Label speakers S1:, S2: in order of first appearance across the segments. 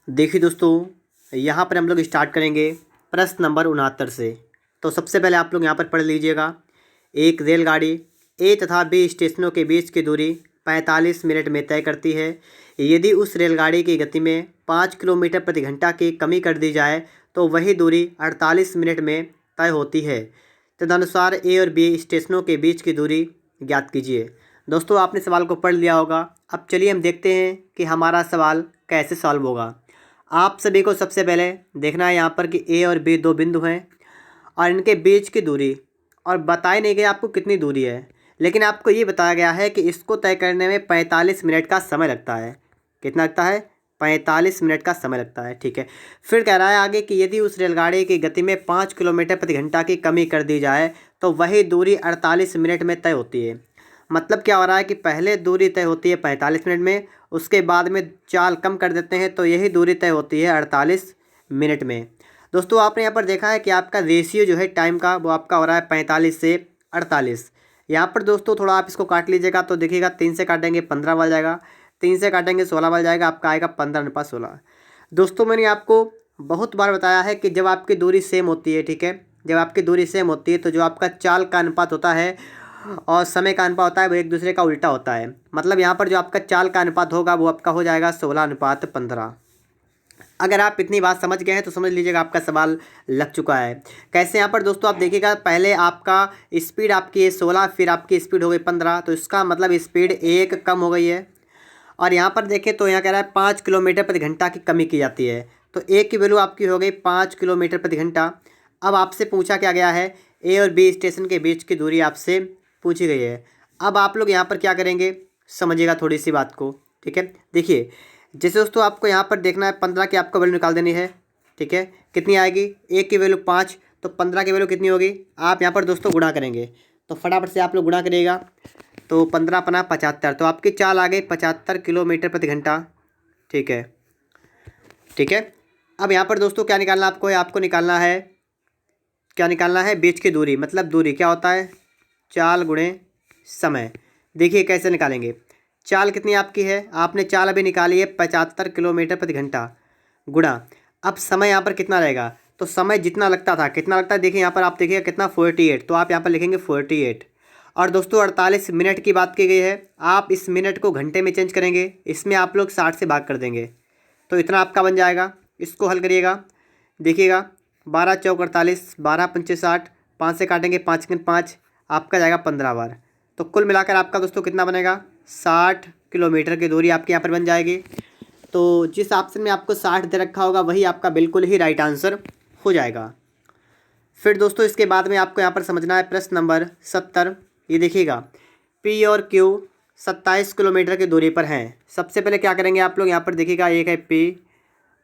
S1: देखिए दोस्तों, यहाँ पर हम लोग स्टार्ट करेंगे प्रश्न नंबर 69 से। तो सबसे पहले आप लोग यहाँ पर पढ़ लीजिएगा। एक रेलगाड़ी ए तथा बी स्टेशनों के बीच की दूरी 45 मिनट में तय करती है। यदि उस रेलगाड़ी की गति में 5 किलोमीटर प्रति घंटा की कमी कर दी जाए तो वही दूरी 48 मिनट में तय होती है। तदनुसार ए और बी स्टेशनों के बीच की दूरी ज्ञात कीजिए। दोस्तों, आपने सवाल को पढ़ लिया होगा। अब चलिए हम देखते हैं कि हमारा सवाल कैसे सॉल्व होगा। आप सभी को सबसे पहले देखना है यहाँ पर कि ए और बी दो बिंदु हैं और इनके बीच की दूरी, और बताई नहीं गई आपको कितनी दूरी है, लेकिन आपको ये बताया गया है कि इसको तय करने में 45 मिनट का समय लगता है। कितना लगता है? 45 मिनट का समय लगता है। ठीक है। फिर कह रहा है आगे कि यदि उस रेलगाड़ी की गति में 5 किलोमीटर प्रति घंटा की कमी कर दी जाए तो वही दूरी 48 मिनट में तय होती है। मतलब क्या हो रहा है कि पहले दूरी तय होती है 45 मिनट में, उसके बाद में चाल कम कर देते हैं तो यही दूरी तय होती है 48 मिनट में। दोस्तों, आपने यहाँ पर देखा है कि आपका रेशियो जो है टाइम का वो आपका हो रहा है 45 से 48। यहाँ पर दोस्तों थोड़ा आप इसको काट लीजिएगा तो देखिएगा 3 से काटेंगे 15 बन जाएगा, 3 से काटेंगे 16 बन जाएगा, आपका आएगा 15:16। दोस्तों, मैंने आपको बहुत बार बताया है कि जब आपकी दूरी सेम होती है, ठीक है, जब आपकी दूरी सेम होती है तो जो आपका चाल का अनुपात होता है और समय का अनुपात होता है वो एक दूसरे का उल्टा होता है। मतलब यहाँ पर जो आपका चाल का अनुपात होगा वो आपका हो जाएगा 16:15। अगर आप इतनी बात समझ गए हैं तो समझ लीजिएगा आपका सवाल लग चुका है। कैसे? यहाँ पर दोस्तों आप देखिएगा, पहले आपका स्पीड आपकी है 16, फिर आपकी स्पीड हो गई 15, तो इसका मतलब स्पीड 1 कम हो गई है। और यहाँ पर देखें तो यहाँ कह रहा है 5 किलोमीटर प्रति घंटा की कमी की जाती है, तो ए की वैल्यू आपकी हो गई 5 किलोमीटर प्रति घंटा। अब आपसे पूछा क्या गया है? ए और बी स्टेशन के बीच की दूरी आपसे पूछी गई है। अब आप लोग यहाँ पर क्या करेंगे, समझिएगा थोड़ी सी बात को। ठीक है, देखिए जैसे दोस्तों आपको यहाँ पर देखना है 15 की आपको वैल्यू निकाल देनी है। ठीक है, कितनी आएगी? ए की वैल्यू 5, तो 15 की वैल्यू कितनी होगी? आप यहाँ पर दोस्तों गुणा करेंगे, तो फटाफट से आप लोग गुणा करिएगा। तो 15×5 = 75, तो आपकी चाल आ गई 75 किलोमीटर प्रति घंटा। ठीक है, ठीक है। अब यहाँ पर दोस्तों क्या निकालना आपको है? आपको निकालना है, क्या निकालना है? बीच की दूरी। मतलब दूरी क्या होता है? चाल गुणे समय। देखिए कैसे निकालेंगे। चाल कितनी आपकी है? आपने चाल अभी निकाली है 75 किलोमीटर प्रति घंटा, गुणा अब समय यहाँ पर कितना रहेगा? तो समय जितना लगता था, कितना लगता है? देखिए यहाँ पर आप देखिए कितना 48, तो आप यहाँ पर लिखेंगे 48। और दोस्तों 48 मिनट की बात की गई है, आप इस मिनट को घंटे में चेंज करेंगे, इसमें आप लोग 60 से भाग कर देंगे तो इतना आपका बन जाएगा। इसको हल करिएगा, देखिएगा 12×4 = 48, 12×5 = 60, 5 से काटेंगे 5×5, आपका जाएगा 15 बार। तो कुल मिलाकर आपका दोस्तों कितना बनेगा? 60 किलोमीटर की दूरी आपकी यहाँ पर बन जाएगी। तो जिस ऑप्शन में आपको 60 दे रखा होगा वही आपका बिल्कुल ही राइट आंसर हो जाएगा। फिर दोस्तों इसके बाद में आपको यहाँ पर समझना है प्रश्न नंबर 70। ये देखिएगा, पी और क्यू 27 किलोमीटर की दूरी पर हैं। सबसे पहले क्या करेंगे आप लोग? यहाँ पर देखिएगा, एक है पी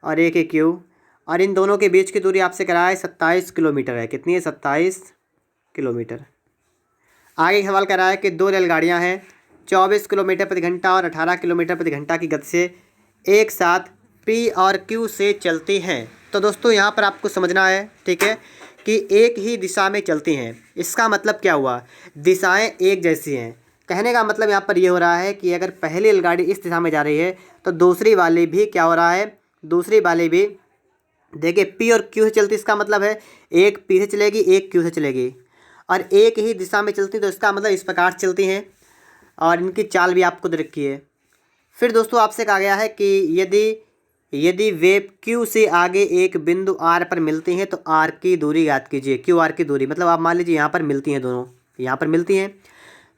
S1: और एक है क्यू, और इन दोनों के बीच की दूरी आपसे करा है 27 किलोमीटर है। कितनी है? 27 किलोमीटर। आगे सवाल कर रहा है कि दो रेलगाड़ियां हैं 24 किलोमीटर प्रति घंटा और 18 किलोमीटर प्रति घंटा की गति से एक साथ पी और क्यू से चलती हैं। तो दोस्तों यहाँ पर आपको समझना है, ठीक है, कि एक ही दिशा में चलती हैं। इसका मतलब क्या हुआ? दिशाएं एक जैसी हैं। कहने का मतलब यहाँ पर ये हो रहा है कि अगर पहली रेलगाड़ी इस दिशा में जा रही है तो दूसरी वाली भी क्या हो रहा है? दूसरी वाली भी देखिए पी और क्यू से चलती, इसका मतलब है एक पी से चलेगी एक क्यू से चलेगी और एक ही दिशा में चलती, तो इसका मतलब इस प्रकार से चलती हैं और इनकी चाल भी आपको दे रखी है। फिर दोस्तों आपसे कहा गया है कि यदि यदि वे क्यू से आगे एक बिंदु आर पर मिलती हैं तो आर की दूरी ज्ञात कीजिए। क्यू आर की दूरी मतलब आप मान लीजिए यहाँ पर मिलती हैं, दोनों यहाँ पर मिलती हैं।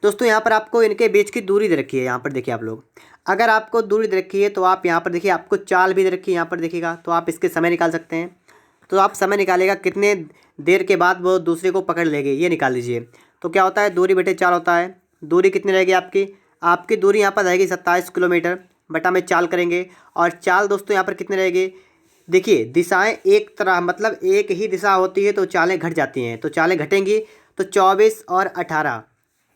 S1: दोस्तों यहाँ पर आपको इनके बीच की दूरी दे रखी है। यहाँ पर देखिए आप लोग, अगर आपको दूरी दे रखी है तो आप यहाँ पर देखिए आपको चाल भी दे रखी है, यहाँ पर देखिएगा, तो आप इसके समय निकाल सकते हैं। तो आप समय निकालेगा कितने देर के बाद वो दूसरे को पकड़ लेगी, ये निकाल लीजिए। तो क्या होता है? दूरी बटे चाल होता है। दूरी कितनी रहेगी आपकी? आपकी दूरी यहाँ पर रहेगी 27 किलोमीटर, बटा में चाल करेंगे, और चाल दोस्तों यहाँ पर कितनी रहेगी? देखिए दिशाएं एक तरह, मतलब एक ही दिशा होती है तो चालें घट जाती हैं, तो चालें घटेंगी। तो 24 और 18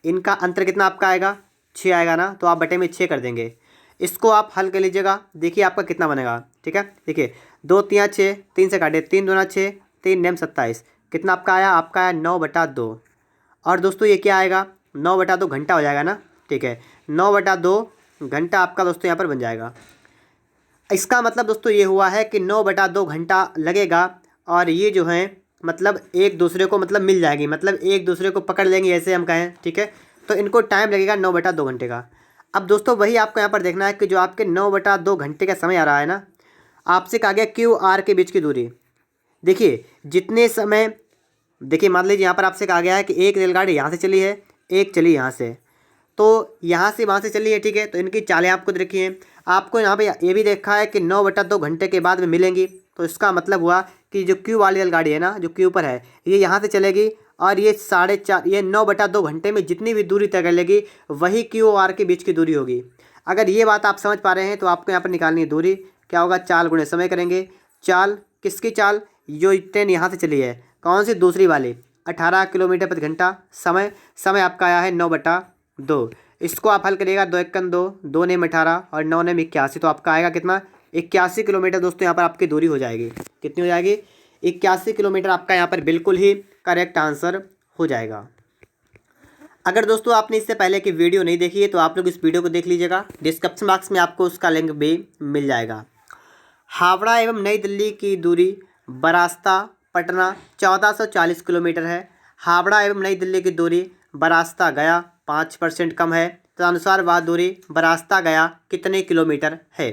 S1: इनका अंतर कितना आपका आएगा? 6 आएगा ना, तो आप बटे में 6 कर देंगे। इसको आप हल कर लीजिएगा, देखिए आपका कितना बनेगा। ठीक है, देखिए 2×3 = 6, 3 से काटे 3×2 = 6, 3×9 = 27, कितना आपका आया? आपका आया 9/2। और दोस्तों ये क्या आएगा? 9/2 घंटा हो जाएगा ना। ठीक है, 9/2 घंटा आपका दोस्तों यहाँ पर बन जाएगा। इसका मतलब दोस्तों ये हुआ है कि 9/2 घंटा लगेगा और ये जो है मतलब एक दूसरे को मतलब मिल जाएगी, मतलब एक दूसरे को पकड़ लेंगे ऐसे हम कहें, ठीक है। तो इनको टाइम लगेगा 9/2 घंटे का। अब दोस्तों वही आपको यहाँ पर देखना है कि जो आपके 9/2 घंटे का समय आ रहा है ना, आपसे कहा गया क्यू आर के बीच की दूरी। देखिए जितने समय, देखिए मान लीजिए यहाँ पर आपसे कहा गया है कि एक रेलगाड़ी यहाँ से चली है, एक चली यहाँ से, तो यहाँ से वहाँ से चली है, ठीक है। तो इनकी चालें आपको रखी हैं। आपको यहाँ पे ये भी देखा है कि 9/2 घंटे के बाद में मिलेंगी। तो इसका मतलब हुआ कि जो क्यू वाली रेलगाड़ी है ना, जो क्यू पर है, ये यहाँ से चलेगी और ये 4.5 ये 9/2 घंटे में जितनी भी दूरी तय कर लेगी वही क्यू आर के बीच की दूरी होगी। अगर ये बात आप समझ पा रहे हैं तो आपको यहाँ पर निकालनी है दूरी। क्या होगा, चाल गुणे समय करेंगे। चाल किसकी चाल, जो ट्रेन यहाँ से चली है, कौन सी, दूसरी वाली, 18 किलोमीटर प्रति घंटा। समय, समय आपका आया है 9/2। इसको आप हल करिएगा, 2 × 2, 2 ने 18 और 9 ने 81, तो आपका आएगा कितना, 81 किलोमीटर दोस्तों यहाँ पर आपकी दूरी हो जाएगी। कितनी हो जाएगी, 81 किलोमीटर आपका यहाँ पर बिल्कुल ही करेक्ट आंसर हो जाएगा। अगर दोस्तों आपने इससे पहले की वीडियो नहीं देखी है तो आप लोग इस वीडियो को देख लीजिएगा, डिस्क्रिप्शन बॉक्स में आपको उसका लिंक भी मिल जाएगा। हावड़ा एवं नई दिल्ली की दूरी बरास्ता पटना 1440 किलोमीटर है। हावड़ा एवं नई दिल्ली की दूरी बरास्ता गया 5% कम है। तदनुसार वह दूरी बरास्ता गया कितने किलोमीटर है।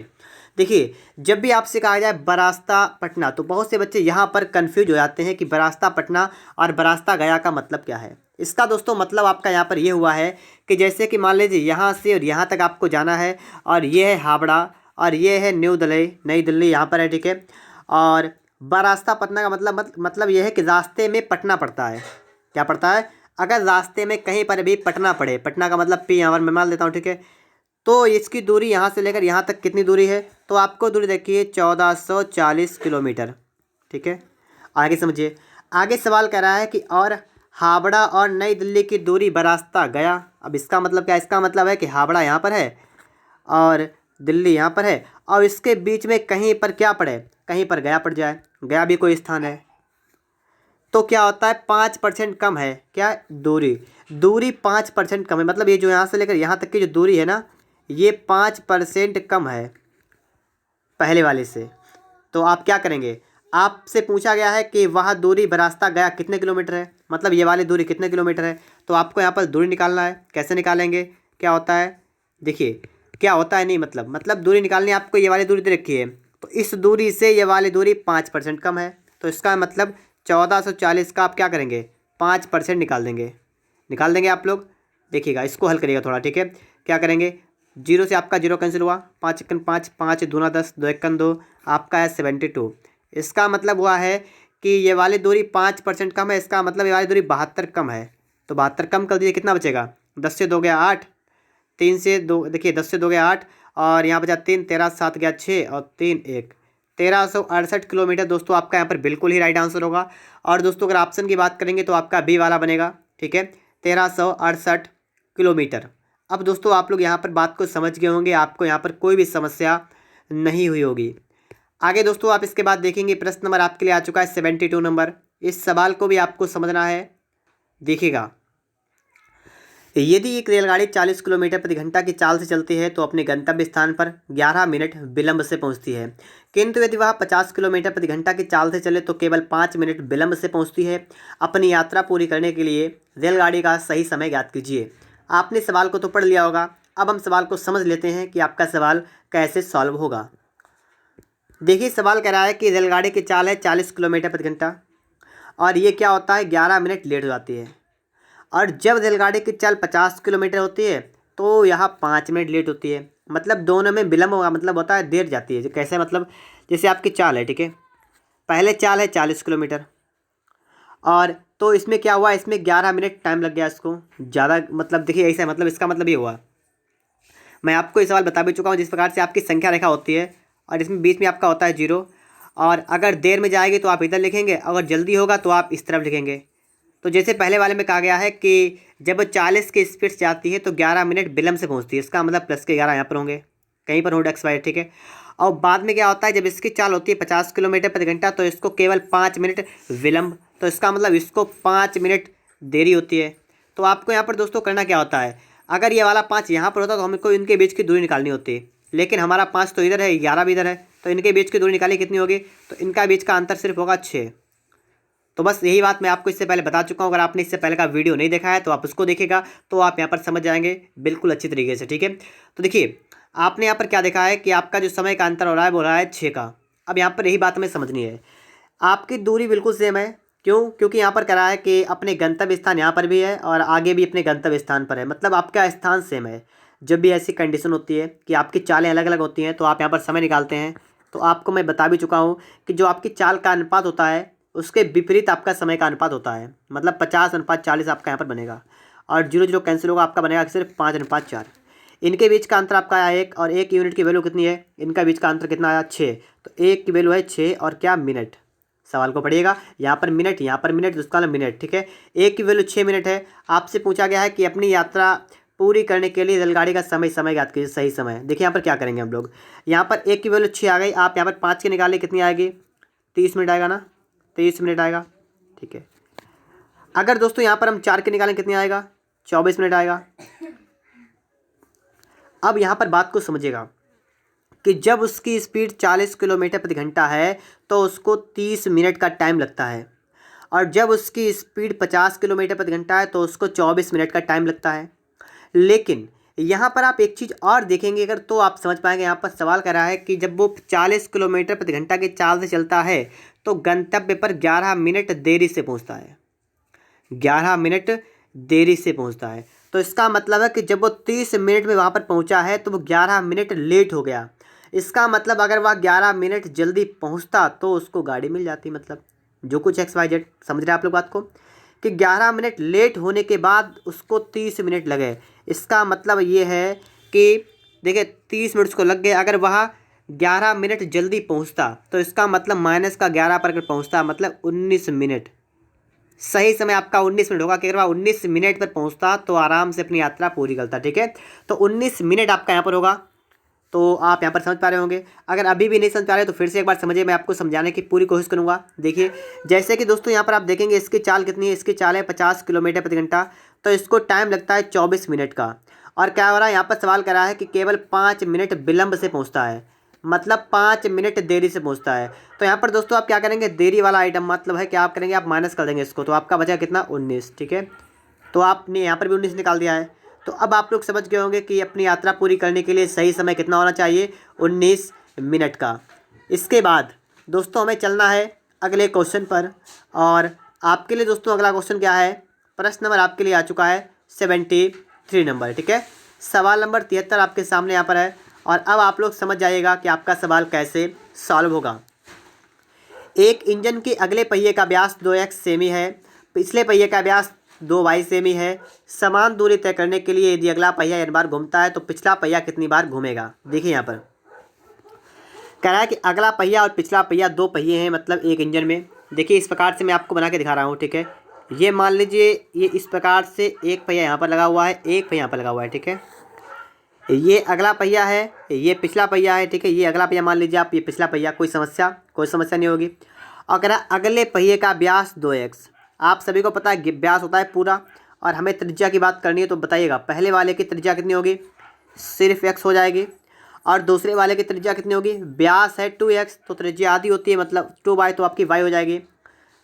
S1: देखिए जब भी आपसे कहा जाए बरास्ता पटना तो बहुत से बच्चे यहाँ पर कंफ्यूज हो जाते हैं कि बरास्ता पटना और बरास्ता गया का मतलब क्या है। इसका दोस्तों मतलब आपका यहाँ पर ये हुआ है कि जैसे कि मान लीजिए यहाँ से और यहाँ तक आपको जाना है और ये है हावड़ा और ये है न्यू दिल्ली, नई दिल्ली यहाँ पर है, ठीक है। और बरास्ता पटना का मतलब यह है कि रास्ते में पटना पड़ता है। क्या पड़ता है, अगर रास्ते में कहीं पर भी पटना पड़े, पटना का मतलब पी यहाँ पर मैं मान लेता हूँ, ठीक है। तो इसकी दूरी यहाँ से लेकर यहाँ तक कितनी दूरी है, तो आपको दूरी देखिए 1440 किलोमीटर, ठीक है। आगे समझिए, आगे सवाल कह रहा है कि और हावड़ा और नई दिल्ली की दूरी बरास्ता गया। अब इसका मतलब क्या, इसका मतलब है कि हावड़ा यहाँ पर है और दिल्ली यहाँ पर है और इसके बीच में कहीं पर क्या पड़े, कहीं पर गया पड़ जाए, गया भी कोई स्थान है, तो क्या होता है 5% कम है। क्या, दूरी 5% कम है, मतलब ये जो यहाँ से लेकर यहाँ तक की जो दूरी है ना, ये 5% कम है पहले वाले से। तो आप क्या करेंगे, आपसे पूछा गया है कि वह दूरी बरास्ता गया कितने किलोमीटर है, मतलब ये वाली दूरी कितने किलोमीटर है। तो आपको यहाँ पर दूरी निकालना है। कैसे निकालेंगे, क्या होता है, देखिए क्या होता है, नहीं मतलब दूरी निकालनी है आपको। ये वाली दूरी दे रखी है तो इस दूरी से ये वाली दूरी 5% कम है, तो इसका मतलब 1440 का आप क्या करेंगे, 5% निकाल देंगे आप लोग। देखिएगा इसको हल करिएगा थोड़ा, ठीक है। क्या करेंगे, 0 से आपका 0 कैंसिल हुआ, 5 × 5, 5 दूना 10, 2 × 2, आपका है 72। इसका मतलब हुआ है कि ये वाली दूरी 5% कम है, इसका मतलब ये वाली दूरी 72 कम है। तो 72 कम कर दीजिए, कितना बचेगा, 10 से 2 गया 8, 3 से 2, देखिए 10 से 2 गया 8 और यहाँ बचा 3, 13 7 गया 6 और 3 1, 1368 किलोमीटर दोस्तों आपका यहाँ पर बिल्कुल ही राइट आंसर होगा। और दोस्तों अगर ऑप्शन की बात करेंगे तो आपका बी वाला बनेगा, ठीक है, 1368 किलोमीटर। अब दोस्तों आप लोग यहाँ पर बात को समझ गए होंगे, आपको यहाँ पर कोई भी समस्या नहीं हुई होगी। आगे दोस्तों आप इसके बाद देखेंगे प्रश्न नंबर आपके लिए आ चुका है 72 नंबर। इस सवाल को भी आपको समझना है। देखिएगा, यदि एक रेलगाड़ी 40 किलोमीटर प्रति घंटा की चाल से चलती है तो अपने गंतव्य स्थान पर 11 मिनट विलंब से पहुंचती है, किंतु यदि वह 50 किलोमीटर प्रति घंटा की चाल से चले तो केवल 5 मिनट विलंब से पहुंचती है। अपनी यात्रा पूरी करने के लिए रेलगाड़ी का सही समय ज्ञात कीजिए। आपने सवाल को तो पढ़ लिया होगा, अब हम सवाल को समझ लेते हैं कि आपका सवाल कैसे सॉल्व होगा। देखिए सवाल कह रहा है कि रेलगाड़ी की चाल है 40 किलोमीटर प्रति घंटा और ये क्या होता है 11 मिनट लेट हो जाती है। और जब रेलगाड़ी की चाल 50 किलोमीटर होती है तो यहाँ 5 मिनट लेट होती है, मतलब दोनों में विलंब होगा, मतलब होता है देर जाती है। कैसे, मतलब जैसे आपकी चाल है, ठीक है, पहले चाल है 40 किलोमीटर और तो इसमें क्या हुआ, इसमें 11 मिनट टाइम लग गया इसको ज़्यादा, मतलब देखिए ऐसा, मतलब इसका मतलब ये हुआ, मैं आपको ये सवाल बता भी चुका हूँ जिस प्रकार से आपकी संख्या रेखा होती है और इसमें बीच में आपका होता है 0 और अगर देर में जाएगी तो आप इधर लिखेंगे, अगर जल्दी होगा तो आप इस तरफ लिखेंगे। तो जैसे पहले वाले में कहा गया है कि जब 40 की स्पीड से जाती है तो 11 मिनट विलंब से पहुंचती है, इसका मतलब प्लस के 11 यहाँ पर होंगे, कहीं पर होंगे एक्स वाई, ठीक है। और बाद में क्या होता है, जब इसकी चाल होती है 50 किलोमीटर प्रति घंटा तो इसको केवल 5 मिनट विलंब, तो इसका मतलब इसको 5 मिनट देरी होती है। तो आपको यहाँ पर दोस्तों करना क्या होता है, अगर ये वाला 5 यहाँ पर होता तो हमको इनके बीच की दूरी निकालनी होती है, लेकिन हमारा 5 तो इधर है, 11 भी इधर है, तो इनके बीच की दूरी निकालिए कितनी होगी, तो इनका बीच का अंतर सिर्फ होगा 6। तो बस यही बात मैं आपको इससे पहले बता चुका हूँ। अगर आपने इससे पहले का वीडियो नहीं देखा है तो आप उसको देखिएगा, तो आप यहाँ पर समझ जाएंगे बिल्कुल अच्छी तरीके से, ठीक है। तो देखिए आपने यहाँ पर क्या देखा है कि आपका जो समय का अंतर हो रहा है वो हो रहा है 6 का। अब यहाँ पर यही बात हमें समझनी है, आपकी दूरी बिल्कुल सेम है। क्यों? क्योंकि यहाँ पर कह रहा है कि अपने गंतव्य स्थान यहाँ पर भी है और आगे भी अपने गंतव्य स्थान पर है, मतलब आपका स्थान सेम है। जब भी ऐसी कंडीशन होती है कि आपकी चालें अलग अलग होती हैं तो आप यहाँ पर समय निकालते हैं, तो आपको मैं बता भी चुका हूँ कि जो आपकी चाल का अनुपात होता है उसके विपरीत आपका समय का अनुपात होता है, मतलब 50:40 आपका यहाँ पर बनेगा और 0 कैंसिल होगा, आपका बनेगा सिर्फ 5:4। इनके बीच का अंतर आपका आया 1 और 1 यूनिट की वैल्यू कितनी है, इनका बीच का अंतर कितना आया 6, तो 1 की वैल्यू है 6 और क्या मिनट। सवाल को पढ़िएगा, यहाँ पर मिनट, यहाँ पर मिनट, उसका मिनट, ठीक है। 1 की वैल्यू 6 मिनट है। आपसे पूछा गया है कि अपनी यात्रा पूरी करने के लिए रेलगाड़ी का समय ज्ञात कीजिए, सही समय। देखिए यहाँ पर क्या करेंगे हम लोग, यहाँ पर 1 की वैल्यू 6 आ गई, आप यहाँ पर 5 की निकालिए कितनी आएगी, 30 मिनट आएगा ना, 30 मिनट आएगा, ठीक है। अगर दोस्तों यहाँ पर हम 4 की निकालें कितनी आएगा, 24 मिनट आएगा। अब यहाँ पर बात को समझिएगा कि जब उसकी स्पीड 40 किलोमीटर प्रति घंटा है तो उसको 30 मिनट का टाइम लगता है, और जब उसकी स्पीड 50 किलोमीटर प्रति घंटा है तो उसको 24 मिनट का टाइम लगता है। लेकिन यहाँ पर आप एक चीज़ और देखेंगे अगर, तो आप समझ पाएंगे। यहाँ पर सवाल कर रहा है कि जब वो 40 किलोमीटर प्रति घंटा की चाल से चलता है तो गंतव्य पर 11 मिनट देरी से पहुँचता है, 11 मिनट देरी से पहुँचता है। तो इसका मतलब है कि जब वो 30 मिनट में वहाँ पर पहुँचा है तो वो 11 मिनट लेट हो गया। इसका मतलब अगर वह 11 मिनट जल्दी पहुँचता तो उसको गाड़ी मिल जाती, मतलब जो कुछ XYZ, समझ रहे हैं आप लोग बात को, कि 11 मिनट लेट होने के बाद उसको 30 मिनट लगे। इसका मतलब ये है कि देखिए 30 मिनट उसको लग गए, अगर वह 11 मिनट जल्दी पहुँचता तो इसका मतलब माइनस का 11 पर अगर पहुँचता मतलब 19 मिनट। सही समय आपका 19 मिनट होगा कि अगर वह 19 मिनट पर पहुँचता तो आराम से अपनी यात्रा पूरी करता, ठीक है। तो 19 मिनट आपका यहाँ पर होगा, तो आप यहाँ पर समझ पा रहे होंगे। अगर अभी भी नहीं समझ पा रहे तो फिर से एक बार समझिए, मैं आपको समझाने की पूरी कोशिश करूँगा। देखिए जैसे कि दोस्तों यहाँ पर आप देखेंगे इसकी चाल कितनी है, इसकी चाल है 50 किलोमीटर प्रति घंटा, तो इसको टाइम लगता है 24 मिनट का। और क्या हो रहा है, यहाँ पर सवाल कर रहा है कि केवल 5 मिनट विलम्ब से पहुँचता है, मतलब 5 मिनट देरी से पहुँचता है। तो यहाँ पर दोस्तों आप क्या करेंगे, देरी वाला आइटम मतलब है कि आप करेंगे, आप माइनस कर देंगे इसको, तो आपका बचा कितना 19, ठीक है। तो आपने यहाँ पर भी 19 निकाल दिया है। तो अब आप लोग समझ गए होंगे कि अपनी यात्रा पूरी करने के लिए सही समय कितना होना चाहिए, 19 मिनट का। इसके बाद दोस्तों हमें चलना है अगले क्वेश्चन पर, और आपके लिए दोस्तों अगला क्वेश्चन क्या है, प्रश्न नंबर आपके लिए आ चुका है 73 नंबर, ठीक है। सवाल नंबर 73 आपके सामने यहाँ पर है, और अब आप लोग समझ जाइएगा कि आपका सवाल कैसे सॉल्व होगा। एक इंजन के अगले पहिए का व्यास 2x सेमी है, पिछले पहिए का व्यास 2y सेमी है। समान दूरी तय करने के लिए यदि अगला पहिया n बार घूमता है तो पिछला पहिया कितनी बार घूमेगा। देखिए यहाँ पर कह रहा है कि अगला पहिया और पिछला पहिया 2 पहिए हैं, मतलब एक इंजन में। देखिए इस प्रकार से मैं आपको बना के दिखा रहा हूँ, ठीक है। ये मान लीजिए ये इस प्रकार से एक पहिया यहाँ पर लगा हुआ है, एक पहिया यहाँ पर लगा हुआ है, ठीक है। ये अगला पहिया है, ये पिछला पहिया है, ठीक है। ये अगला पहिया मान लीजिए आप, ये पिछला पहिया, कोई समस्या नहीं होगी। और कह रहा अगले पहिए का व्यास 2x। आप सभी को पता है व्यास होता है पूरा, और हमें त्रिज्या की बात करनी है, तो बताइएगा पहले वाले की त्रिज्या कितनी होगी, सिर्फ x हो जाएगी, और दूसरे वाले की त्रिज्या कितनी होगी, व्यास है 2x तो त्रिज्या आधी होती है, मतलब 2y तो आपकी y हो जाएगी।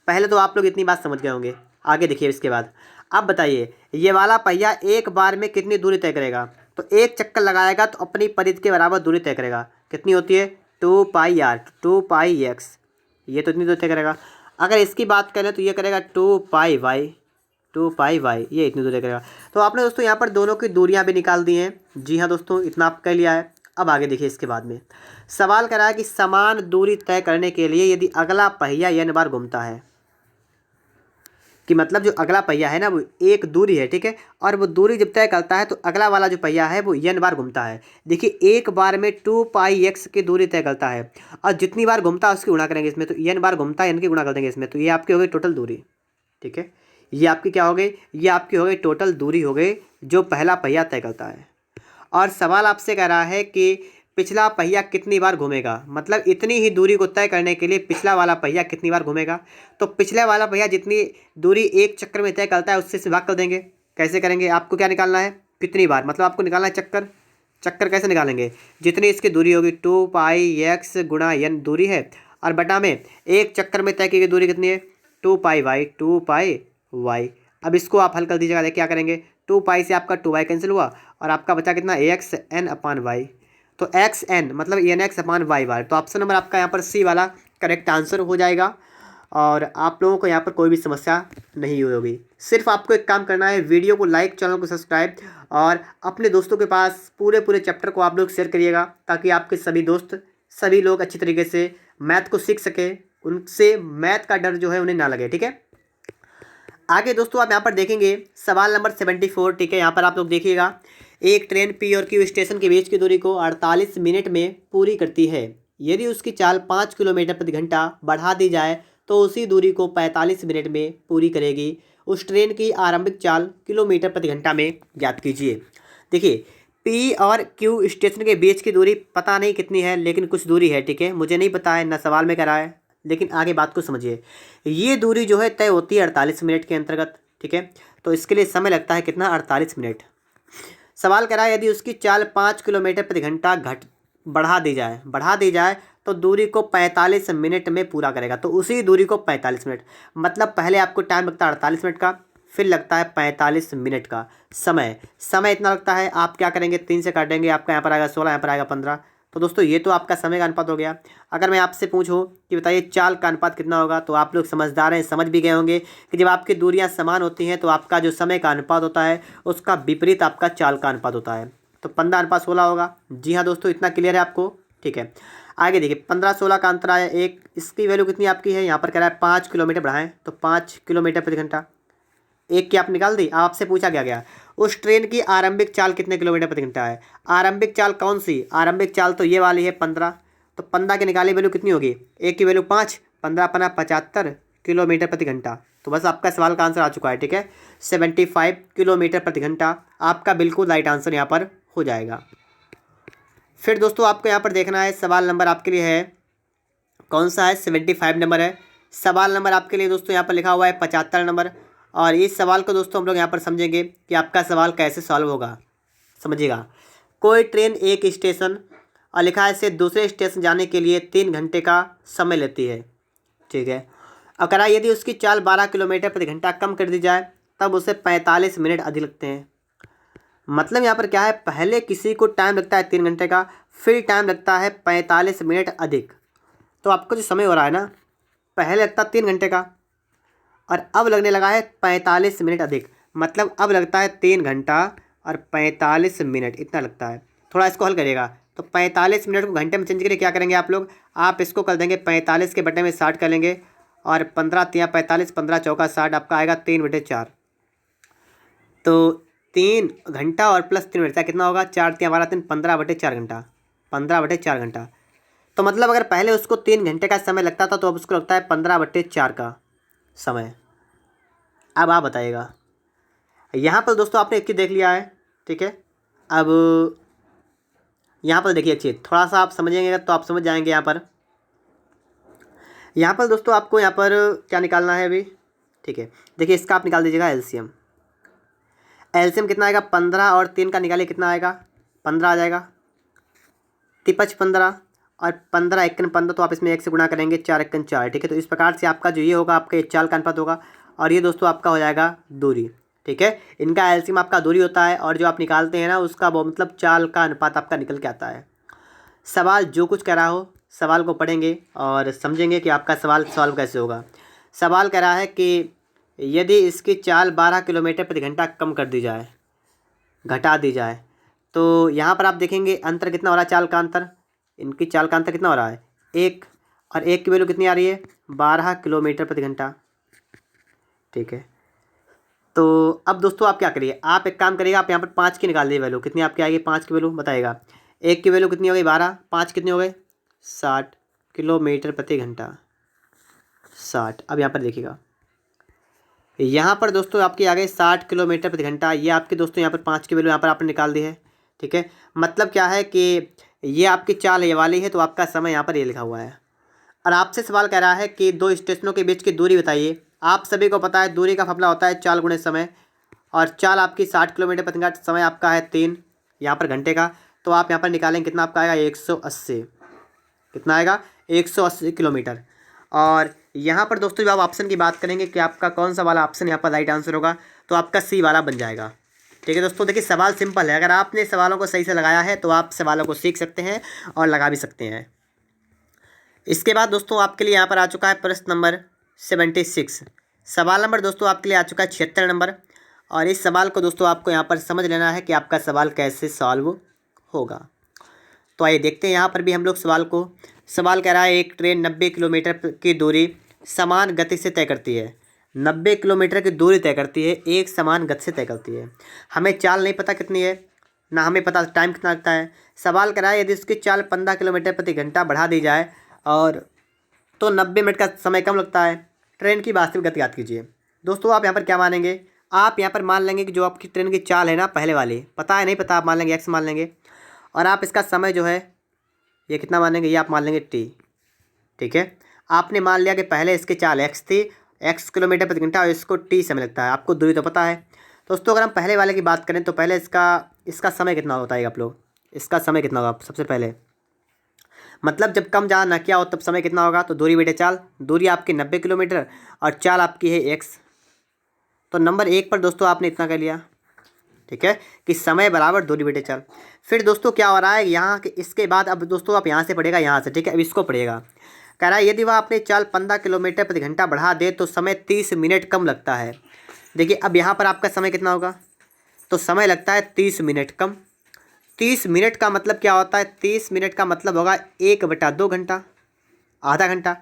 S1: पहले तो आप लोग इतनी बात समझ गए होंगे। आगे देखिए इसके बाद, अब बताइए ये वाला पहिया एक बार में कितनी दूरी तय करेगा। तो एक चक्कर लगाएगा तो अपनी परिधि के बराबर दूरी तय करेगा, कितनी होती है 2πr, 2πx, ये तो इतनी दूरी तय करेगा। अगर इसकी बात करें तो ये करेगा 2πy, 2πy, ये इतनी दूरी करेगा। तो आपने दोस्तों यहाँ पर दोनों की दूरियाँ भी निकाल दी हैं। जी हाँ दोस्तों, इतना आप कर लिया है। अब आगे देखिए इसके बाद में सवाल करा है कि समान दूरी तय करने के लिए यदि अगला पहिया n बार घूमता है, कि मतलब जो अगला पहिया है ना वो एक दूरी है, ठीक है, और वो दूरी जब तय करता है तो अगला वाला जो पहिया है वो n बार घूमता है। देखिए एक बार में 2πx की दूरी तय करता है, और जितनी बार घूमता है उसकी गुणा करेंगे इसमें, तो n बार घूमता है n की गुणा कर देंगे इसमें, तो ये आपकी हो गई टोटल दूरी, ठीक है। ये आपकी क्या हो गई, ये आपकी हो गई टोटल दूरी हो गई जो पहला पहिया तय करता है। और सवाल आपसे कह रहा है कि पिछला पहिया कितनी बार घूमेगा, मतलब इतनी ही दूरी को तय करने के लिए पिछला वाला पहिया कितनी बार घूमेगा। तो पिछले वाला पहिया जितनी दूरी एक चक्कर में तय करता है उससे भाग कर देंगे। कैसे करेंगे, आपको क्या निकालना है, कितनी बार, मतलब आपको निकालना है चक्कर, चक्कर कैसे निकालेंगे, जितनी इसकी दूरी होगी 2πx गुणा n दूरी है, और बटा में एक चक्कर में तय की गई दूरी कितनी है 2πy। अब इसको आप हल कर दीजिएगा, देखिए क्या करेंगे, 2π से आपका 2y कैंसिल हुआ और आपका बचा कितना xn/y। तो xn मतलब nx/y बार। तो ऑप्शन नंबर आपका यहाँ पर सी वाला करेक्ट आंसर हो जाएगा और आप लोगों को यहाँ पर कोई भी समस्या नहीं होगी। सिर्फ आपको एक काम करना है, वीडियो को लाइक, चैनल को सब्सक्राइब और अपने दोस्तों के पास पूरे चैप्टर को आप लोग शेयर करिएगा, ताकि आपके सभी दोस्त, सभी लोग अच्छी तरीके से मैथ को सीख सके, उनसे मैथ का डर जो है उन्हें ना लगे। ठीक है, आगे दोस्तों आप यहाँ पर देखेंगे सवाल नंबर 74। ठीक है, यहाँ पर आप लोग देखिएगा, एक ट्रेन पी और क्यू स्टेशन के बीच की दूरी को 48 मिनट में पूरी करती है। यदि उसकी चाल 5 किलोमीटर प्रति घंटा बढ़ा दी जाए तो उसी दूरी को 45 मिनट में पूरी करेगी। उस ट्रेन की आरंभिक चाल किलोमीटर प्रति घंटा में ज्ञात कीजिए। देखिए, पी और क्यू स्टेशन के बीच की दूरी पता नहीं कितनी है, लेकिन कुछ दूरी है। ठीक है, मुझे नहीं पता है, ना सवाल में करा है, लेकिन आगे बात को समझिए। ये दूरी जो है तय होती है 48 मिनट के अंतर्गत। ठीक है, तो इसके लिए समय लगता है कितना, 48 मिनट। सवाल करा है यदि उसकी चाल 5 किलोमीटर प्रति घंटा बढ़ा दी जाए तो दूरी को 45 मिनट में पूरा करेगा। तो उसी दूरी को 45 मिनट, मतलब पहले आपको टाइम लगता है 48 मिनट का, फिर लगता है 45 मिनट का समय इतना लगता है। आप क्या करेंगे, 3 से काटेंगे, आपका यहाँ पर आएगा 16, यहाँ पर आएगा 15। तो दोस्तों ये तो आपका समय का अनुपात हो गया। अगर मैं आपसे पूछूं कि बताइए चाल का अनुपात कितना होगा, तो आप लोग समझदार हैं, समझ भी गए होंगे कि जब आपकी दूरियां समान होती हैं तो आपका जो समय का अनुपात होता है उसका विपरीत आपका चाल का अनुपात होता है। तो 15/16 होगा। जी हाँ दोस्तों, इतना क्लियर है आपको। ठीक है, आगे देखिए, 15-16 का अंतर आया एक, इसकी वैल्यू कितनी आपकी है, यहाँ पर कह रहा है 5 किलोमीटर बढ़ाएं, तो 5 किलोमीटर प्रति घंटा। एक की आप निकाल दी। आपसे पूछा गया उस ट्रेन की आरंभिक चाल कितने किलोमीटर प्रति घंटा है। आरंभिक चाल कौन सी, आरंभिक चाल तो ये वाली है 15। तो 15 की निकाली वैल्यू कितनी होगी, एक की वैल्यू 5, 15 × 75 किलोमीटर प्रति घंटा। तो बस आपका सवाल का आंसर आ चुका है। ठीक है, 75 किलोमीटर प्रति घंटा आपका बिल्कुल राइट आंसर यहाँ पर हो जाएगा। फिर दोस्तों आपको यहाँ पर देखना है, सवाल नंबर आपके लिए है कौन सा है, 75 नंबर है। सवाल नंबर आपके लिए दोस्तों यहाँ पर लिखा हुआ है 75 नंबर। और इस सवाल को दोस्तों हम लोग यहाँ पर समझेंगे कि आपका सवाल कैसे सॉल्व होगा। समझिएगा, कोई ट्रेन एक स्टेशन और लिखा है से दूसरे स्टेशन जाने के लिए 3 घंटे का समय लेती है। ठीक है, अगर यदि उसकी चाल 12 किलोमीटर प्रति घंटा कम कर दी जाए तब उसे 45 मिनट अधिक लगते हैं। मतलब यहाँ पर क्या है, पहले किसी को टाइम लगता है 3 घंटे का, फिर टाइम लगता है 45 मिनट अधिक। तो आपका जो समय हो रहा है ना, पहले लगता 3 घंटे का और अब लगने लगा है 45 मिनट अधिक। मतलब अब लगता है 3 घंटा और 45 मिनट इतना लगता है। थोड़ा इसको हल करिएगा, तो 45 मिनट को घंटे में चेंज करिए, क्या करेंगे आप लोग, आप इसको कर देंगे 45 के बटे में 60 कर लेंगे और 15 × 45, 15 × 60 आपका आएगा 3/4। तो 3 घंटा और प्लस 3 मिनट कितना होगा, 4 × 12 3, 15/4 घंटा, 15/4 घंटा। तो मतलब अगर पहले उसको 3 घंटे का समय लगता था तो अब उसको लगता है 15/4 का समय। अब आप बताइएगा, यहाँ पर दोस्तों आपने एक चीज़ देख लिया है। ठीक है, अब यहाँ पर देखिए एक चीज़, थोड़ा सा आप समझेंगे तो आप समझ जाएंगे। यहाँ पर दोस्तों आपको यहाँ पर क्या निकालना है अभी। ठीक है, देखिए इसका आप निकाल दीजिएगा एलसीएम कितना आएगा, 15 और 3 का निकालिए कितना आएगा, 15 आ जाएगा, 15 और 15 × 1 = 15, तो आप इसमें 1 से गुणा करेंगे, 4 × 1 = 4। ठीक है, तो इस प्रकार से आपका जो ये होगा आपका एक चाल का अनुपात होगा और ये दोस्तों आपका हो जाएगा दूरी। ठीक है, इनका एलसीएम आपका दूरी होता है और जो आप निकालते हैं ना उसका वो मतलब चाल का अनुपात आपका निकल के आता है। सवाल जो कुछ कह रहा हो, सवाल को पढ़ेंगे और समझेंगे कि आपका सवाल सॉल्व कैसे होगा। सवाल कह रहा है कि यदि इसकी चाल 12 किलोमीटर प्रति घंटा कम कर दी जाए, घटा दी जाए, तो यहाँ पर आप देखेंगे अंतर कितना हो रहा है, चाल का अंतर, इनकी चाल का अंतर कितना हो रहा है, 1, और 1 की वैल्यू कितनी आ रही है, 12 किलोमीटर प्रति घंटा। ठीक है, तो अब दोस्तों आप क्या करिए, आप एक काम करिएगा, आप यहाँ पर 5 की निकाल दीजिए वैल्यू, कितनी आपकी आएगी, 5 की वैल्यू बताएगा। 1 की वैल्यू कितनी हो गई 12, 5 कितने हो गए 60 किलोमीटर प्रति घंटा, 60। अब यहाँ पर देखिएगा, यहाँ पर दोस्तों आपकी आ गई 60 किलोमीटर प्रति घंटा। ये आपके दोस्तों यहाँ पर 5 की वैल्यू यहाँ पर आपने निकाल दी है। ठीक है, मतलब क्या है कि ये आपकी चाल ये वाली है, तो आपका समय यहाँ पर ये लिखा हुआ है। और आपसे सवाल कह रहा है कि 2 स्टेशनों के बीच की दूरी बताइए। आप सभी को पता है दूरी का फॉर्मूला होता है चाल गुणे समय, और चाल आपकी 60 किलोमीटर प्रति घंटा, समय आपका है 3 यहाँ पर घंटे का। तो आप यहाँ पर निकालेंगे कितना आपका आएगा 180। कितना आएगा 180 किलोमीटर। और यहाँ पर दोस्तों जब आप ऑप्शन की बात करेंगे कि आपका कौन सा वाला ऑप्शन यहाँ पर राइट आंसर होगा, तो आपका सी वाला बन जाएगा। ठीक है दोस्तों, देखिए सवाल सिंपल है, अगर आपने सवालों को सही से लगाया है तो आप सवालों को सीख सकते हैं और लगा भी सकते हैं। इसके बाद दोस्तों आपके लिए यहाँ पर आ चुका है प्रश्न नंबर 76। सवाल नंबर दोस्तों आपके लिए आ चुका है 76 नंबर। और इस सवाल को दोस्तों आपको यहाँ पर समझ लेना है कि आपका सवाल कैसे सॉल्व होगा। तो आइए देखते हैं यहाँ पर भी हम लोग सवाल को। सवाल कह रहा है एक ट्रेन 90 किलोमीटर की दूरी समान गति से तय करती है। 90 किलोमीटर की दूरी तय करती है, एक समान गति से तय करती है। हमें चाल नहीं पता कितनी है, ना हमें पता टाइम कितना लगता है। सवाल कह रहा है यदि उसकी चाल 15 किलोमीटर प्रति घंटा बढ़ा दी जाए और तो 90 मिनट का समय कम लगता है। ट्रेन की वास्तविक गति याद कीजिए। दोस्तों आप यहाँ पर क्या मानेंगे, आप यहाँ पर मान लेंगे कि जो आपकी ट्रेन की चाल है ना पहले वाली, पता है नहीं पता, आप मान लेंगे एक्स मान लेंगे। और आप इसका समय जो है ये कितना मानेंगे, ये आप मान लेंगे टी। ठीक है, आपने मान लिया कि पहले इसकी चाल एक्स थी, एक्स किलोमीटर प्रति घंटा, और इसको टी समय लगता है। आपको दूरी तो पता है दोस्तों। अगर हम पहले वाले की बात करें तो पहले इसका समय कितना होता है आप लोग, इसका समय कितना होगा सबसे पहले, मतलब जब कम जहाँ ना क्या हो तब समय कितना होगा। तो दूरी बेटे चाल, दूरी आपकी 90 किलोमीटर और चाल आपकी है एक्स। तो नंबर 1 पर दोस्तों आपने इतना कर लिया। ठीक है, कि समय बराबर दूरी बेटे चाल। फिर दोस्तों क्या हो रहा है यहाँ कि इसके बाद अब दोस्तों आप यहाँ से पढ़ेगा यहाँ से। ठीक है, अब इसको पढ़ेगा। कह रहा है यदि वह अपनी चाल 15 किलोमीटर प्रति घंटा बढ़ा दे तो समय 30 मिनट कम लगता है। देखिए अब यहाँ पर आपका समय कितना होगा, तो समय लगता है 30 मिनट कम। 30 मिनट का मतलब क्या होता है, 30 मिनट का मतलब होगा 1/2 घंटा, आधा घंटा।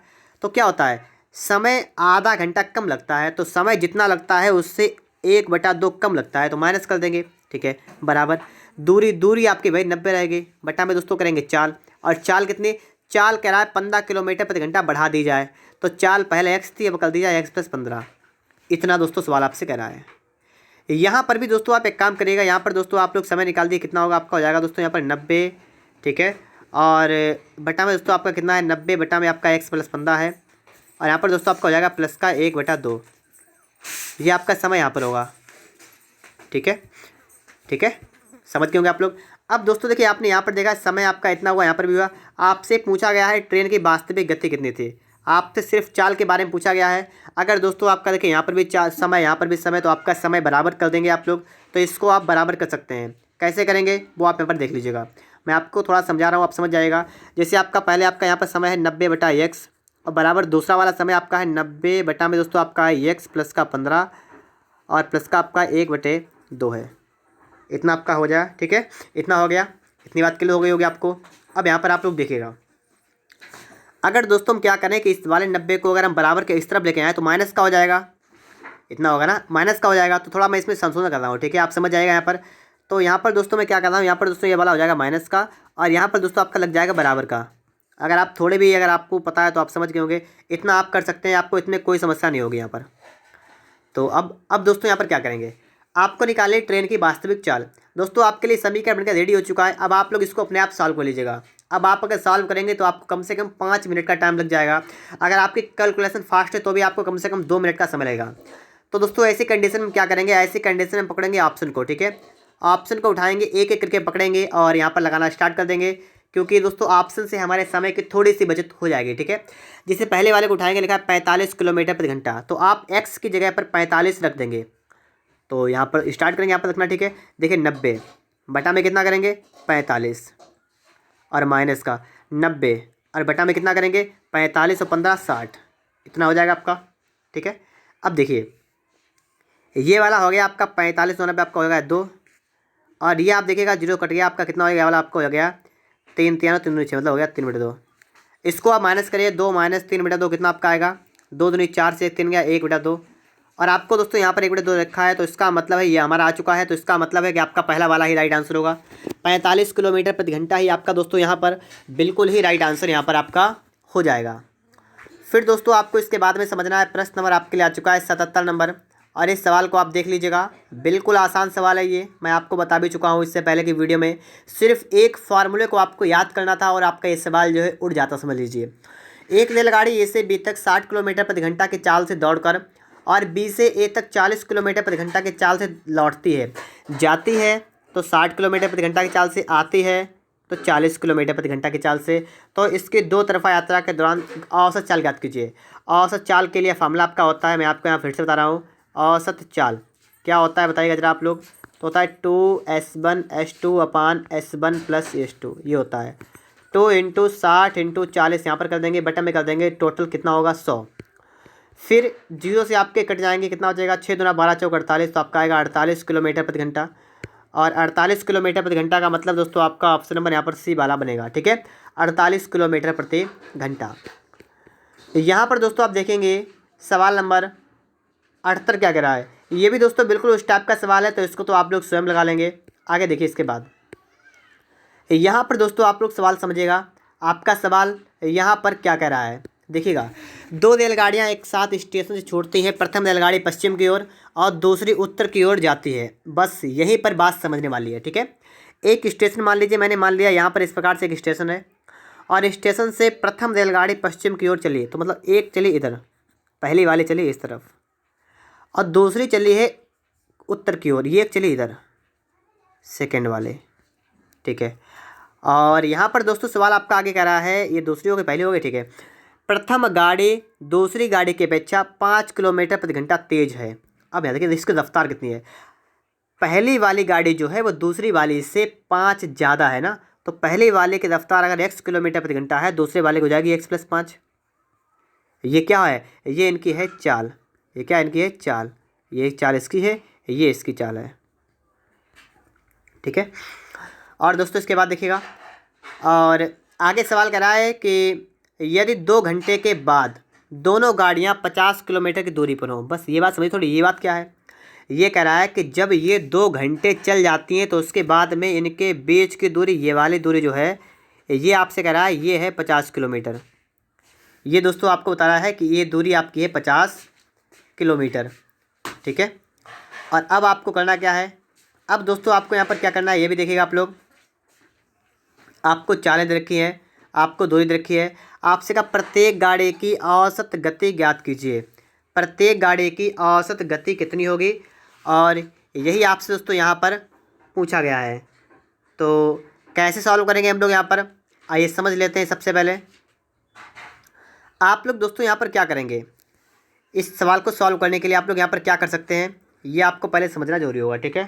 S1: तो क्या होता है, समय आधा घंटा कम लगता है, तो समय जितना लगता है उससे 1/2 कम लगता है, तो माइनस कर देंगे। ठीक है, बराबर दूरी आपकी भाई 90 रहेगी, बटा में दोस्तों करेंगे चाल। और चाल कितनी, चाल कह रहा है 15 किलोमीटर प्रति घंटा बढ़ा दी जाए, तो चाल पहले एक्स थी अब कर दी जाए एक्स प्लस 15। इतना दोस्तों सवाल आपसे कह रहा है। यहाँ पर भी दोस्तों आप एक काम करिएगा, यहाँ पर दोस्तों आप लोग समय निकाल दिए, कितना होगा आपका हो जाएगा दोस्तों यहाँ पर 90। ठीक है, और बटा में दोस्तों आपका कितना है 90 बटा में आपका एक्स प्लस 15 है, और यहाँ पर दोस्तों आपका हो जाएगा प्लस का 1/2। ये आपका समय यहाँ पर होगा। ठीक है, ठीक है, समझ गए होंगे आप लोग। अब दोस्तों देखिए आपने यहाँ पर देखा समय आपका इतना हुआ, यहाँ पर भी हुआ। आपसे पूछा गया है ट्रेन की वास्तविक गति कितनी थी, आपसे सिर्फ चाल के बारे में पूछा गया है। अगर दोस्तों आपका देखिए यहाँ पर भी समय, यहाँ पर भी समय, तो आपका समय बराबर कर देंगे आप लोग। तो इसको आप बराबर कर सकते हैं, कैसे करेंगे वो आप यहाँ पर देख लीजिएगा। मैं आपको थोड़ा समझा रहा हूँ, आप समझ जाएगा। जैसे आपका पहले आपका यहाँ पर समय है 90/x और बराबर दूसरा वाला समय आपका है 90 बटा में दोस्तों आपका है एक्स प्लस का 15 और प्लस का आपका 1/2 है। इतना आपका हो जाए। ठीक है, इतना हो गया, इतनी बात क्लियर हो गई होगी आपको। अब यहाँ पर आप लोग देखिएगा, अगर दोस्तों हम क्या करें कि इस वाले 90 को अगर हम बराबर के इस तरफ लेके आए तो माइनस का हो जाएगा, इतना होगा ना, माइनस का हो जाएगा। तो थोड़ा मैं इसमें संशोधन कर रहा हूँ। ठीक है, आप समझ जाएगा यहाँ पर। तो यहाँ पर दोस्तों मैं क्या कर रहा हूँ, यहाँ पर दोस्तों ये वाला हो जाएगा माइनस का, और यहाँ पर दोस्तों आपका लग जाएगा बराबर का। अगर आप थोड़े भी अगर आपको पता है तो आप समझ गए होंगे, इतना आप कर सकते हैं, आपको इसमें कोई समस्या नहीं होगी यहाँ पर। तो अब दोस्तों यहाँ पर क्या करेंगे, आपको निकाले ट्रेन की वास्तविक चाल। दोस्तों आपके लिए समीकरण बनकर रेडी हो चुका है, अब आप लोग इसको अपने आप सॉल्व कर लीजिएगा। अब आप अगर सॉल्व करेंगे तो आपको कम से कम 5 मिनट का टाइम लग जाएगा। अगर आपकी कैलकुलेशन फास्ट है तो भी आपको कम से कम 2 मिनट का समय लगेगा। तो दोस्तों ऐसी कंडीशन में क्या करेंगे, ऐसी कंडीशन में पकड़ेंगे ऑप्शन को। ठीक है, ऑप्शन को उठाएंगे, एक एक करके पकड़ेंगे और यहाँ पर लगाना स्टार्ट कर देंगे, क्योंकि दोस्तों ऑप्शन से हमारे समय की थोड़ी सी बचत हो जाएगी। ठीक है, जिसे पहले वाले को उठाएंगे, लिखा है 45 किलोमीटर प्रति घंटा, तो आप एक्स की जगह पर 45 रख देंगे। तो यहाँ पर स्टार्ट करेंगे, यहाँ पर रखना। ठीक है, देखिए 90 बटा में कितना करेंगे 45 और माइनस का 90 और बटा में कितना करेंगे 45 और 15 60, इतना हो जाएगा आपका। ठीक है, अब देखिए ये वाला हो गया आपका 45 और 90 आपका हो गया 2, और ये आप देखिएगा 0 कट गया आपका, कितना हो गया वाला आपको हो गया 3 3 और 3 6 मतलब हो गया 3/2। इसको आप माइनस करिए, 2 - 3/2 कितना आपका आएगा 2 दूनी 4 से 3 गया 1/2। और आपको दोस्तों यहाँ पर 1/2 रखा है, तो इसका मतलब है ये हमारा आ चुका है। तो इसका मतलब है कि आपका पहला वाला ही राइट आंसर होगा। 45 किलोमीटर प्रति घंटा ही आपका दोस्तों यहाँ पर बिल्कुल ही राइट आंसर यहाँ पर आपका हो जाएगा। फिर दोस्तों आपको इसके बाद में समझना है, प्रश्न नंबर आपके लिए आ चुका है 77 नंबर, और इस सवाल को आप देख लीजिएगा। बिल्कुल आसान सवाल है ये, मैं आपको बता भी चुका हूँ इससे पहले की वीडियो में। सिर्फ एक फार्मूले को आपको याद करना था और आपका ये सवाल जो है उड़ जाता, समझ लीजिए। एक रेलगाड़ी ए से बी तक 60 किलोमीटर प्रति घंटा की चाल से दौड़कर और बी से ए तक 40 किलोमीटर प्रति घंटा की चाल से लौटती है, जाती है तो 60 किलोमीटर प्रति घंटा की चाल से आती है तो 40 किलोमीटर प्रति घंटा की चाल से। तो इसकी दो तरफा यात्रा के दौरान औसत चाल ज्ञात कीजिए। औसत चाल के लिए फॉर्मूला आपका होता है, मैं आपको यहाँ फिर से बता रहा हूँ। औसत चाल क्या होता है बताइएगा जरा आप लोग। तो होता है 2S1S2/S1 + S2, ये होता है 2 × 60 × 40, यहाँ पर कर देंगे, बटन में कर देंगे, टोटल कितना होगा 100। फिर 0 से आपके कट जाएंगे, कितना हो जाएगा 6 दूना 12 चौक 48, तो आपका आएगा 48 किलोमीटर प्रति घंटा। और 48 किलोमीटर प्रति घंटा का मतलब दोस्तों आपका ऑप्शन नंबर यहाँ पर सी वाला बनेगा, ठीक है, 48 किलोमीटर प्रति घंटा। यहाँ पर दोस्तों आप देखेंगे सवाल नंबर 78 क्या कह रहा है। ये भी दोस्तों बिल्कुल उस टाइप का सवाल है, तो इसको तो आप लोग स्वयं लगा लेंगे। आगे देखिए इसके बाद यहाँ पर दोस्तों आप लोग सवाल समझिएगा। आपका सवाल यहाँ पर क्या कह रहा है देखिएगा। दो रेलगाड़ियाँ एक साथ स्टेशन से छूटती हैं। प्रथम रेलगाड़ी पश्चिम की ओर और दूसरी उत्तर की ओर जाती है। बस यहीं पर बात समझने वाली है, ठीक है। एक स्टेशन मान लीजिए, मैंने मान लिया यहाँ पर इस प्रकार से एक स्टेशन है और स्टेशन से प्रथम रेलगाड़ी पश्चिम की ओर चली, तो मतलब एक चली इधर, पहली वाली चली इस तरफ और दूसरी चली है उत्तर की ओर, ये एक चली इधर सेकेंड वाले, ठीक है। और यहाँ पर दोस्तों सवाल आपका आगे कह रहा है, ये दूसरी हो गई पहली हो गई, ठीक है। प्रथम गाड़ी दूसरी गाड़ी की अपेक्षा 5 किलोमीटर प्रति घंटा तेज है। अब यहाँ देखिए इसकी रफ्तार कितनी है। पहली वाली गाड़ी जो है वो दूसरी वाली से 5 ज़्यादा है ना, तो पहली वाले की रफ्तार अगर x किलोमीटर प्रति घंटा है, दूसरे वाले को जाएगी x + 5। ये क्या है, ये इनकी है चाल, ये क्या इनकी है चाल, ये चाल इसकी है, ये इसकी चाल है, ठीक है। और दोस्तों इसके बाद देखिएगा, और आगे सवाल कर रहा है कि यदि 2 घंटे के बाद दोनों गाड़ियां 50 किलोमीटर की दूरी पर हों। बस ये बात समझिए थोड़ी, ये बात क्या है, ये कह रहा है कि जब ये 2 घंटे चल जाती हैं तो उसके बाद में इनके बीच की दूरी, ये वाली दूरी जो है, ये आपसे कह रहा है ये है 50 किलोमीटर। ये दोस्तों आपको बता रहा है कि ये दूरी आपकी है 50 किलोमीटर, ठीक है। और अब आपको करना क्या है, अब दोस्तों आपको यहाँ पर क्या करना है ये भी देखिएगा आप लोग। आपको चालें दे रखी है, आपको दूरी दे रखी है, आपसे कहा प्रत्येक गाड़ी की औसत गति ज्ञात कीजिए। प्रत्येक गाड़ी की औसत गति कितनी होगी, और यही आपसे दोस्तों यहाँ पर पूछा गया है। तो कैसे सॉल्व करेंगे हम लोग यहाँ पर, आइए समझ लेते हैं। सबसे पहले आप लोग दोस्तों यहाँ पर क्या करेंगे, इस सवाल को सॉल्व करने के लिए आप लोग यहाँ पर क्या कर सकते हैं, ये आपको पहले समझना जरूरी होगा, ठीक है।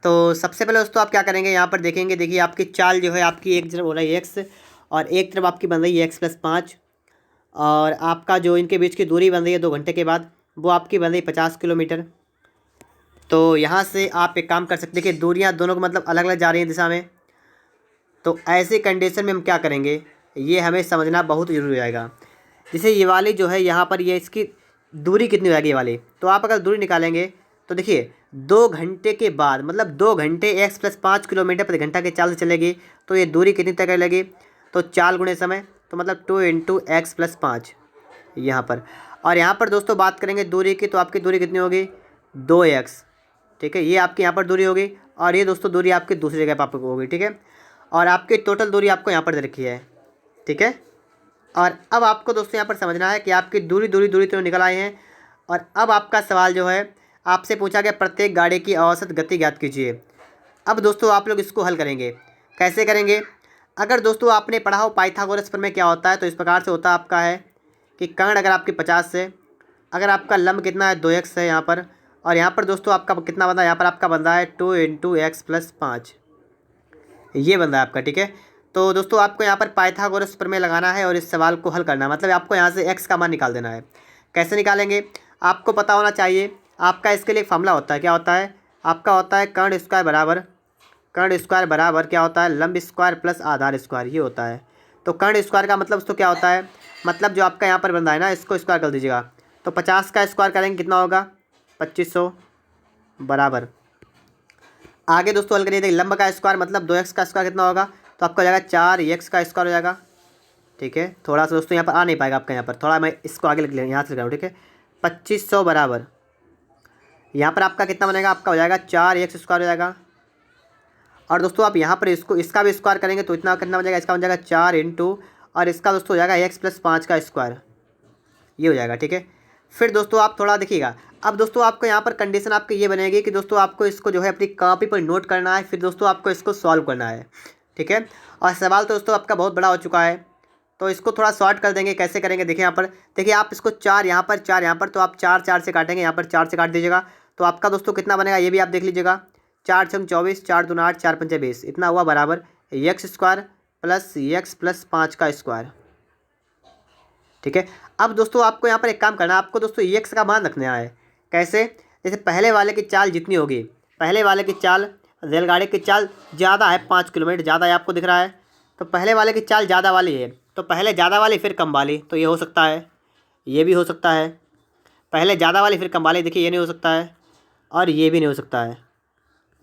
S1: तो सबसे पहले दोस्तों आप क्या करेंगे, यहाँ पर देखेंगे, देखिए आपकी चाल जो है आपकी एक तरफ हो रही है x और एक तरफ आपकी बन रही है x + 5, और आपका जो इनके बीच की दूरी बन रही है 2 घंटे के बाद, वो आपकी बन रही है 50 किलोमीटर। तो यहाँ से आप एक काम कर सकते हैं कि दूरियाँ दोनों को मतलब अलग अलग जा रही हैं दिशा में। तो ऐसी कंडीशन में हम क्या करेंगे, ये हमें समझना बहुत ज़रूरी हो जाएगा। जैसे ये वाली जो है यहाँ पर, ये इसकी दूरी कितनी हो जाएगी ये वाली, तो आप अगर दूरी निकालेंगे तो देखिए 2 घंटे के बाद मतलब 2 घंटे x + 5 किलोमीटर प्रति घंटा के चाल से चलेगी, तो ये दूरी कितनी तय लगेगी, तो चाल गुणे समय, तो मतलब 2 × x + 5 यहाँ पर। और यहाँ पर दोस्तों बात करेंगे दूरी की, तो आपकी दूरी कितनी होगी 2x, ठीक है। ये आपकी यहाँ पर दूरी होगी, और ये दोस्तों दूरी आपकी दूसरी जगह पर आपको होगी, ठीक है। और आपकी टोटल दूरी आपको यहाँ पर दे रखी है, ठीक है। और अब आपको दोस्तों यहाँ पर समझना है कि आपकी दूरी तो निकल आए हैं। और अब आपका सवाल जो है आपसे पूछा गया प्रत्येक गाड़ी की औसत गति ज्ञात कीजिए। अब दोस्तों आप लोग इसको हल करेंगे, कैसे करेंगे, अगर दोस्तों आपने पढ़ा हो पाइथागोरस प्रमेय क्या होता है, तो इस प्रकार से होता है आपका है कि कर्ण अगर आपकी 50 है, अगर आपका लंब कितना है 2x है यहाँ पर, और यहाँ पर दोस्तों आपका कितना बंदा है, यहाँ पर आपका बंदा है 2 × x + 5, ये बंदा है आपका, ठीक है। तो दोस्तों आपको यहाँ पर पाइथागोरस प्रमेय लगाना है और इस सवाल को हल करना है, मतलब आपको यहाँ से x का मान निकाल देना है। कैसे निकालेंगे, आपको पता होना चाहिए, आपका इसके लिए फॉर्मूला होता है, क्या होता है आपका, होता है कर्ण स्क्वायर बराबर क्या होता है, लंब स्क्वायर प्लस आधार स्क्वायर, ये होता है। तो कर्ण स्क्वायर का मतलब दोस्तों क्या होता है, मतलब जो आपका यहाँ पर बंदा है ना, इसको स्क्वायर कर दीजिएगा, तो 50 का स्क्वायर करेंगे कितना होगा 2500 बराबर। आगे दोस्तों हल करिए, देखिए लंब का स्क्वायर मतलब 2x का स्क्वायर कितना होगा, तो आपका हो जाएगा 4x का स्क्वायर हो जाएगा, ठीक है। थोड़ा सा दोस्तों यहाँ पर आ नहीं पाएगा आपका, यहाँ पर थोड़ा मैं इसको आगे लिख लिया, यहाँ से लिख रहा हूँ, ठीक है। 2500 बराबर यहाँ पर आपका कितना बनेगा, आपका हो जाएगा 4x स्क्वायर हो जाएगा। और दोस्तों आप यहाँ पर इसका भी स्क्वायर करेंगे तो इतना कितना बन जाएगा, इसका बन जाएगा 4 × और इसका दोस्तों हो जाएगा x + 5 का स्क्वायर, ये हो जाएगा, ठीक है। फिर दोस्तों आप थोड़ा देखिएगा, अब दोस्तों आपको यहाँ पर कंडीशन आपकी ये बनेगी कि दोस्तों आपको इसको जो है अपनी कॉपी पर नोट करना है, फिर दोस्तों आपको इसको सॉल्व करना है, ठीक है। और सवाल तो दोस्तों आपका बहुत बड़ा हो चुका है, तो इसको थोड़ा शॉर्ट कर देंगे। कैसे करेंगे देखिए यहाँ पर, देखिए आप इसको 4 यहाँ पर 4 यहाँ पर, तो आप 4 4 से काटेंगे, यहाँ पर 4 से काट दीजिएगा। तो आपका दोस्तों कितना बनेगा ये भी आप देख लीजिएगा। 4 छंग 24, 4 दूना 8, 4 पंचे 20, इतना हुआ बराबर x square plus x plus 5 का स्क्वायर, ठीक है। अब दोस्तों आपको यहाँ पर एक काम करना है, आपको दोस्तों एक्स का मान रखना है। कैसे? जैसे पहले वाले की चाल जितनी होगी, पहले वाले की चाल, रेलगाड़ी की चाल ज़्यादा है, 5 किलोमीटर ज़्यादा है, आपको दिख रहा है। तो पहले वाले की चाल ज़्यादा वाली है, तो पहले ज़्यादा वाली फिर कम वाली, तो ये हो सकता है, ये भी हो सकता है। पहले ज़्यादा वाली फिर कम वाली, देखिए ये नहीं हो सकता है, और ये भी नहीं हो सकता है।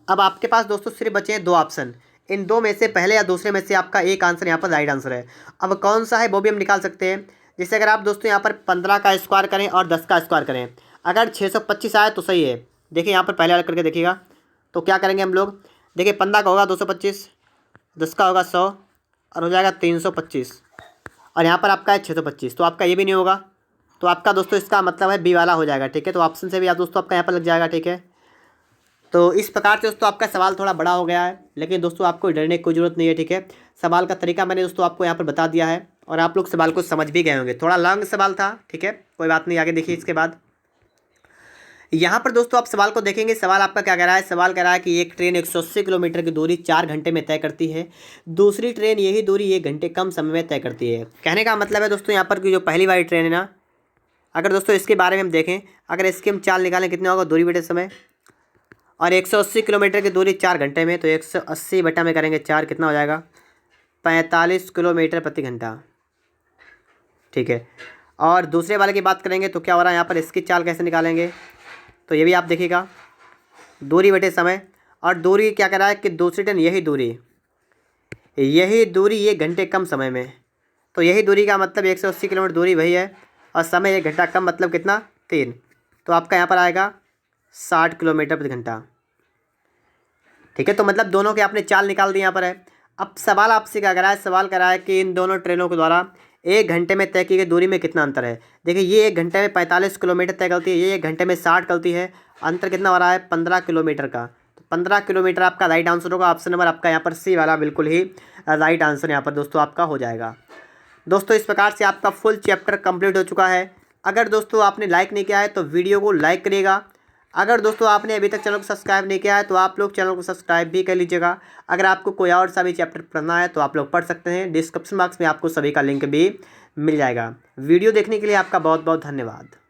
S1: अब आपके पास दोस्तों सिर्फ बचे हैं 2 ऑप्शन। इन 2 में से पहले या दूसरे में से आपका एक आंसर यहाँ पर राइट आंसर है। अब कौन सा है वो भी हम निकाल सकते हैं। जैसे अगर आप दोस्तों यहाँ पर 15 का स्क्वायर करें और 10 का स्क्वायर करें, अगर 625 आए तो सही है। देखिए यहाँ पर पहले वाला करके देखिएगा, तो क्या करेंगे हम लोग। देखिए 15 का होगा 225, 10 का होगा 100, और हो जाएगा 325, और यहाँ पर आपका है 625, तो आपका ये भी नहीं होगा। तो आपका दोस्तों इसका मतलब है बी वाला हो जाएगा, ठीक है। तो ऑप्शन से भी आप दोस्तों आपका यहाँ पर लग जाएगा, ठीक है। तो इस प्रकार से दोस्तों आपका सवाल थोड़ा बड़ा हो गया है, लेकिन दोस्तों आपको डरने की कोई ज़रूरत नहीं है, ठीक है। सवाल का तरीका मैंने दोस्तों आपको यहाँ पर बता दिया है, और आप लोग सवाल को समझ भी गए होंगे। थोड़ा लॉन्ग सवाल था, ठीक है, कोई बात नहीं। आगे देखिए इसके बाद यहाँ पर दोस्तों आप सवाल को देखेंगे। सवाल आपका क्या कह रहा है, सवाल कह रहा है कि एक ट्रेन 180 किलोमीटर की दूरी 4 घंटे में तय करती है, दूसरी ट्रेन यही दूरी 1 घंटे कम समय में तय करती है। कहने का मतलब है दोस्तों यहाँ पर कि जो पहली वाली ट्रेन है ना, अगर दोस्तों इसके बारे में हम देखें, अगर इसकी हम चाल निकालें कितना होगा, दूरी बटे समय, और 180 किलोमीटर की दूरी 4 घंटे में, तो 180 बटा में करेंगे 4, कितना हो जाएगा 45 किलोमीटर प्रति घंटा, ठीक है। और दूसरे वाले की बात करेंगे तो क्या हो रहा है यहाँ पर, इसकी चाल कैसे निकालेंगे, तो ये भी आप देखिएगा, दूरी बटे समय, और दूरी क्या कह रहा है कि दूसरी ट्रेन यही दूरी 1 घंटे कम समय में, तो यही दूरी का मतलब 180 किलोमीटर दूरी वही है, और समय 1 घंटा कम, मतलब कितना 3, तो आपका यहाँ पर आएगा 60 किलोमीटर प्रति घंटा, ठीक है। तो मतलब दोनों के आपने चाल निकाल दी यहाँ पर है। अब सवाल आपसे क्या करा है, सवाल करा है कि इन दोनों ट्रेनों के द्वारा 1 घंटे में तय की गई दूरी में कितना अंतर है। देखिए ये 1 घंटे में 45 किलोमीटर तय करती है, ये 1 घंटे में 60 करती है। अंतर कितना हो रहा है, 15 किलोमीटर का। तो 15 किलोमीटर आपका राइट आंसर होगा। ऑप्शन नंबर आपका यहाँ पर सी वाला बिल्कुल ही राइट आंसर यहाँ पर दोस्तों आपका हो जाएगा। दोस्तों इस प्रकार से आपका फुल चैप्टर कंप्लीट हो चुका है। अगर दोस्तों आपने लाइक नहीं किया है तो वीडियो को लाइक करिएगा। अगर दोस्तों आपने अभी तक चैनल को सब्सक्राइब नहीं किया है तो आप लोग चैनल को सब्सक्राइब भी कर लीजिएगा। अगर आपको कोई और सा भी चैप्टर पढ़ना है तो आप लोग पढ़ सकते हैं, डिस्क्रिप्शन बॉक्स में आपको सभी का लिंक भी मिल जाएगा। वीडियो देखने के लिए आपका बहुत बहुत धन्यवाद।